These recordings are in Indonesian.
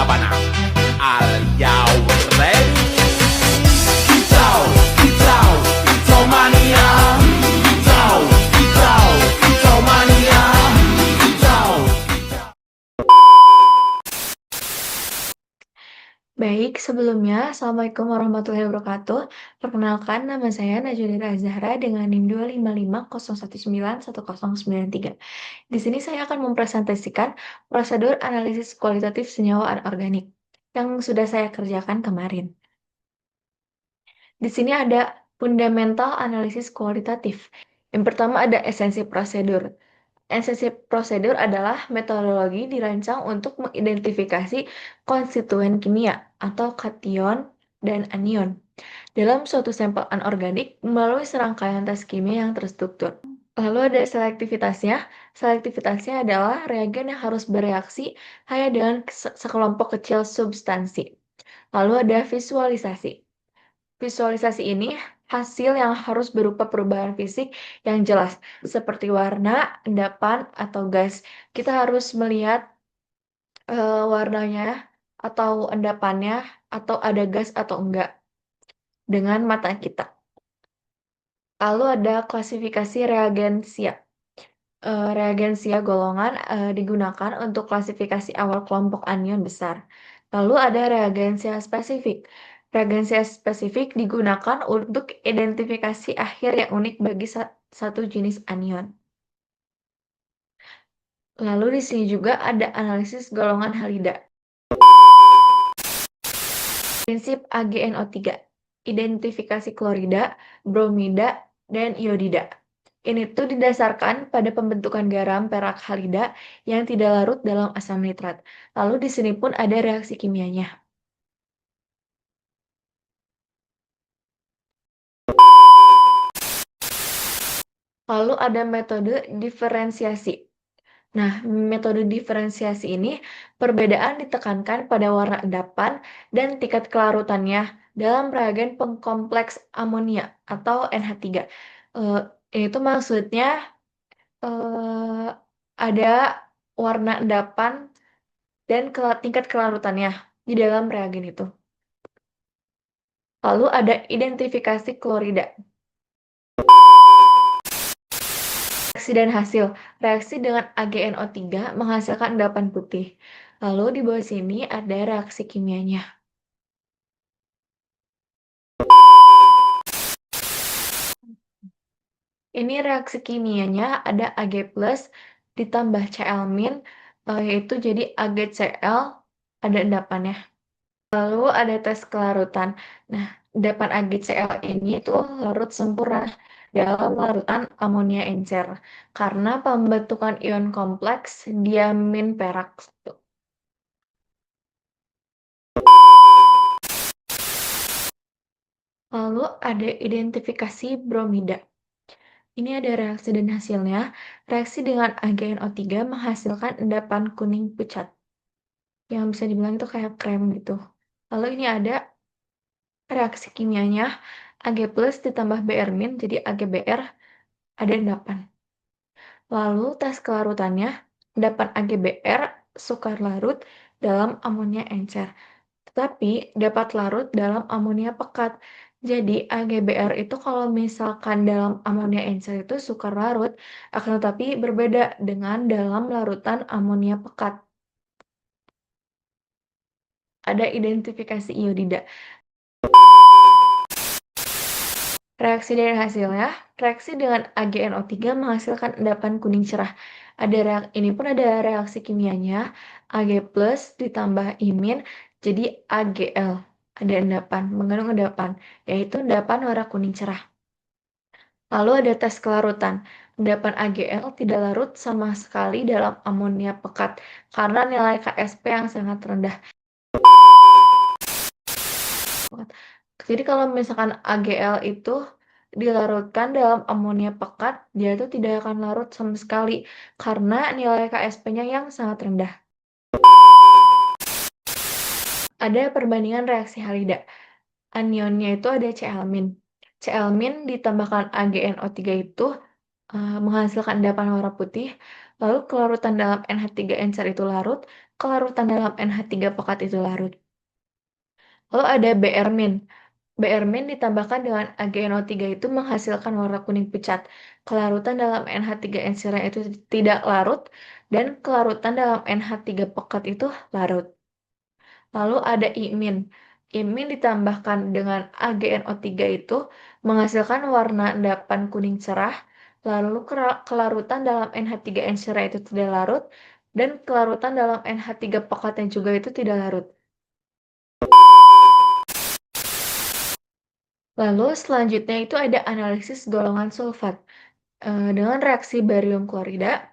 Sabana. Are you ready? Kicau, kicau, kicau mania. Kicau, kicau, kicau mania. Kicau, kicau. Baik, sebelumnya, Assalamualaikum warahmatullahi wabarakatuh. Perkenalkan, nama saya Najwa Azahra dengan NIM 25501919093. Di sini saya akan mempresentasikan prosedur analisis kualitatif senyawa anorganik yang sudah saya kerjakan kemarin. Di sini ada fundamental analisis kualitatif. Yang pertama ada esensi prosedur. Esensi prosedur adalah metodologi dirancang untuk mengidentifikasi konstituen kimia atau kation dan anion dalam suatu sampel anorganik melalui serangkaian tes kimia yang terstruktur. Lalu ada selektivitasnya. Selektivitasnya adalah reagen yang harus bereaksi hanya dengan sekelompok kecil substansi. Lalu ada visualisasi. Visualisasi ini hasil yang harus berupa perubahan fisik yang jelas, seperti warna, endapan, atau gas. Kita harus melihat warnanya atau endapannya, atau ada gas atau enggak, dengan mata kita. Lalu ada klasifikasi reagensia. Reagensia golongan digunakan untuk klasifikasi awal kelompok anion besar. Lalu ada reagensia spesifik. Reagensia spesifik digunakan untuk identifikasi akhir yang unik bagi satu jenis anion. Lalu di sini juga ada analisis golongan halida. Prinsip AgNO3, identifikasi klorida, bromida, dan iodida. Ini tuh didasarkan pada pembentukan garam perak halida yang tidak larut dalam asam nitrat. Lalu di sini pun ada reaksi kimianya. Lalu ada metode diferensiasi. Nah, metode diferensiasi ini perbedaan ditekankan pada warna endapan dan tingkat kelarutannya dalam reagen pengkompleks amonia atau NH3. Ini tuh maksudnya ada warna endapan dan tingkat kelarutannya di dalam reagen itu. Lalu ada identifikasi klorida. Reaksi dan hasil. Reaksi dengan AgNO3 menghasilkan endapan putih. Lalu di bawah sini ada reaksi kimianya. Ini reaksi kimianya ada Ag+ ditambah Cl- yaitu jadi AgCl, ada endapannya. Lalu ada tes kelarutan. Nah, endapan AgCl ini tuh larut sempurna dalam larutan amonia encer karena pembentukan ion kompleks diamin perak. Lalu ada identifikasi bromida. Ini ada reaksi dan hasilnya. Reaksi dengan AgNO3 menghasilkan endapan kuning pucat. Yang bisa dibilang itu kayak krem gitu. Lalu ini ada reaksi kimianya. Ag+ ditambah Br- jadi AgBr, ada endapan. Lalu tes kelarutannya, endapan AgBr sukar larut dalam amonia encer. Tetapi dapat larut dalam amonia pekat. Jadi AgBr itu kalau misalkan dalam amonia encer itu sukar larut, akan tetapi berbeda dengan dalam larutan amonia pekat. Ada identifikasi iodida. Reaksi dan hasilnya, reaksi dengan AgNO3 menghasilkan endapan kuning cerah. Ini pun ada reaksi kimianya, Ag+ ditambah imin, jadi Agl. Ada endapan, mengandung endapan, yaitu endapan warna kuning cerah. Lalu ada tes kelarutan. Endapan Agl tidak larut sama sekali dalam amonia pekat karena nilai Ksp yang sangat rendah. Jadi kalau misalkan Agl itu dilarutkan dalam amonia pekat, dia itu tidak akan larut sama sekali karena nilai Ksp-nya yang sangat rendah. Ada perbandingan reaksi halida. Anionnya itu ada Cl-. Cl- ditambahkan AgNO3 itu menghasilkan endapan warna putih, lalu kelarutan dalam NH3 encer itu larut, kelarutan dalam NH3 pekat itu larut. Lalu ada Br-. Br- ditambahkan dengan AgNO3 itu menghasilkan warna kuning pucat. Kelarutan dalam NH3 ensira itu tidak larut, dan kelarutan dalam NH3 pekat itu larut. Lalu ada Imin. Imin ditambahkan dengan AgNO3 itu menghasilkan warna endapan kuning cerah, lalu kelarutan dalam NH3 ensira itu tidak larut, dan kelarutan dalam NH3 pekatnya juga itu tidak larut. Lalu selanjutnya itu ada analisis golongan sulfat. Dengan reaksi barium klorida,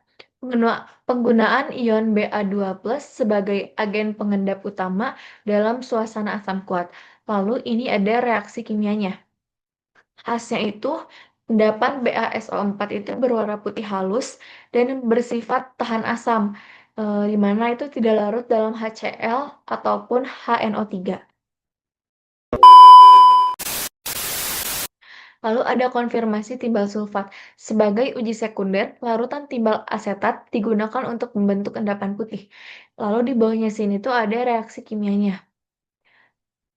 penggunaan ion Ba2+ sebagai agen pengendap utama dalam suasana asam kuat. Lalu ini ada reaksi kimianya. Khasnya itu, endapan BaSO4 itu berwarna putih halus dan bersifat tahan asam, di mana itu tidak larut dalam HCl ataupun HNO3. Lalu ada konfirmasi timbal sulfat. Sebagai uji sekunder, larutan timbal asetat digunakan untuk membentuk endapan putih. Lalu di bawahnya sini tuh ada reaksi kimianya.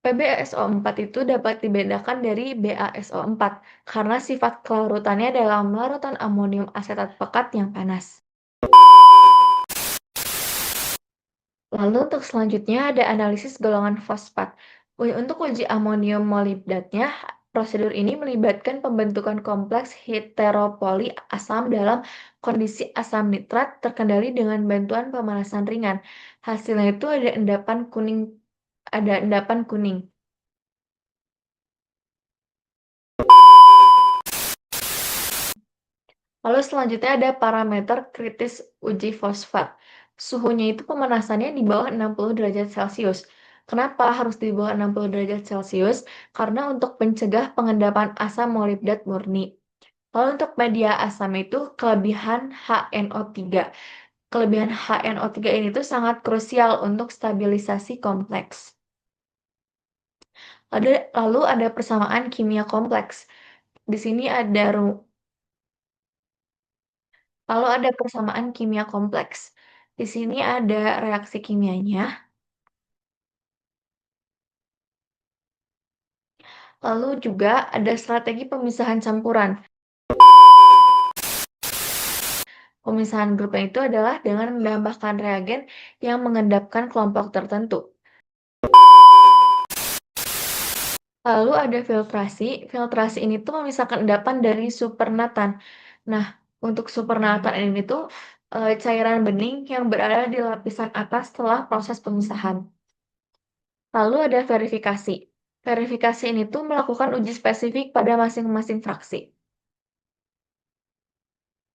PbSO4 itu dapat dibedakan dari BaSO4 karena sifat kelarutannya dalam larutan amonium asetat pekat yang panas. Lalu untuk selanjutnya ada analisis golongan fosfat. Untuk uji amonium molibdatnya, prosedur ini melibatkan pembentukan kompleks heteropoli asam dalam kondisi asam nitrat terkendali dengan bantuan pemanasan ringan. Hasilnya itu ada endapan kuning. Lalu selanjutnya ada parameter kritis uji fosfat. Suhunya itu pemanasannya di bawah 60 derajat Celcius. Kenapa harus di bawah 60 derajat Celcius? Karena untuk mencegah pengendapan asam molibdat murni. Lalu untuk media asam itu kelebihan HNO3. Kelebihan HNO3 ini tuh sangat krusial untuk stabilisasi kompleks. Lalu ada persamaan kimia kompleks. Di sini ada Lalu ada persamaan kimia kompleks. Di sini ada reaksi kimianya. Lalu juga ada strategi pemisahan campuran. Pemisahan grupnya itu adalah dengan menambahkan reagen yang mengendapkan kelompok tertentu. Lalu ada filtrasi. Filtrasi ini tuh memisahkan endapan dari supernatan. Nah, untuk supernatan ini tuh cairan bening yang berada di lapisan atas setelah proses pemisahan. Lalu ada verifikasi. Verifikasi ini tuh melakukan uji spesifik pada masing-masing fraksi.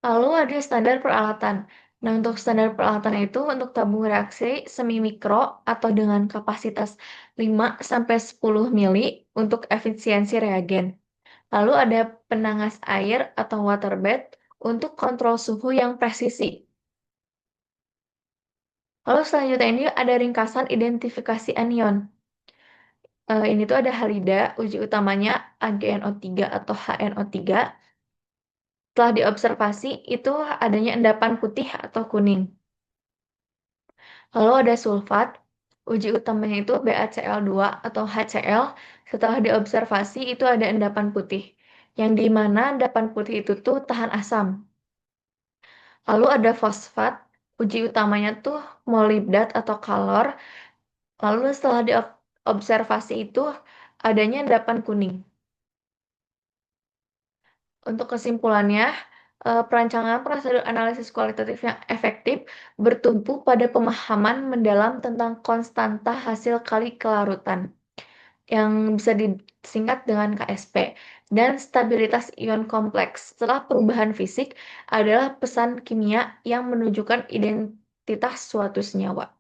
Lalu ada standar peralatan. Nah, untuk standar peralatan itu untuk tabung reaksi semi mikro atau dengan kapasitas 5-10 mili untuk efisiensi reagen. Lalu ada penangas air atau waterbed untuk kontrol suhu yang presisi. Lalu selanjutnya ini ada ringkasan identifikasi anion. Ini tuh ada halida, uji utamanya AgNO3 atau HNO3. Setelah diobservasi, itu adanya endapan putih atau kuning. Lalu ada sulfat, uji utamanya itu BaCl2 atau HCl. Setelah diobservasi, itu ada endapan putih. Yang di mana endapan putih itu tuh tahan asam. Lalu ada fosfat, uji utamanya tuh molibdat atau kalor. Lalu setelah diobservasi itu adanya endapan kuning. Untuk kesimpulannya, perancangan prosedur analisis kualitatif yang efektif bertumpu pada pemahaman mendalam tentang konstanta hasil kali kelarutan yang bisa disingkat dengan KSP, dan stabilitas ion kompleks. Setelah perubahan fisik adalah pesan kimia yang menunjukkan identitas suatu senyawa.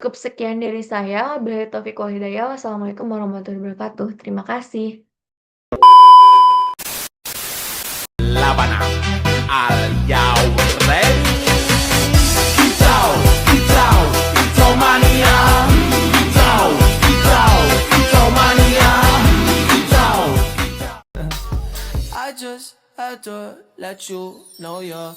Cukup sekian dari saya. Wabillahi taufiq wal hidayah. Wassalamualaikum warahmatullahi wabarakatuh. Terima kasih. Labana, are you ready? Kicau, kicau, kicau mania. Kicau, kicau, kicau mania. Kicau, kicau. I just had to let you know you're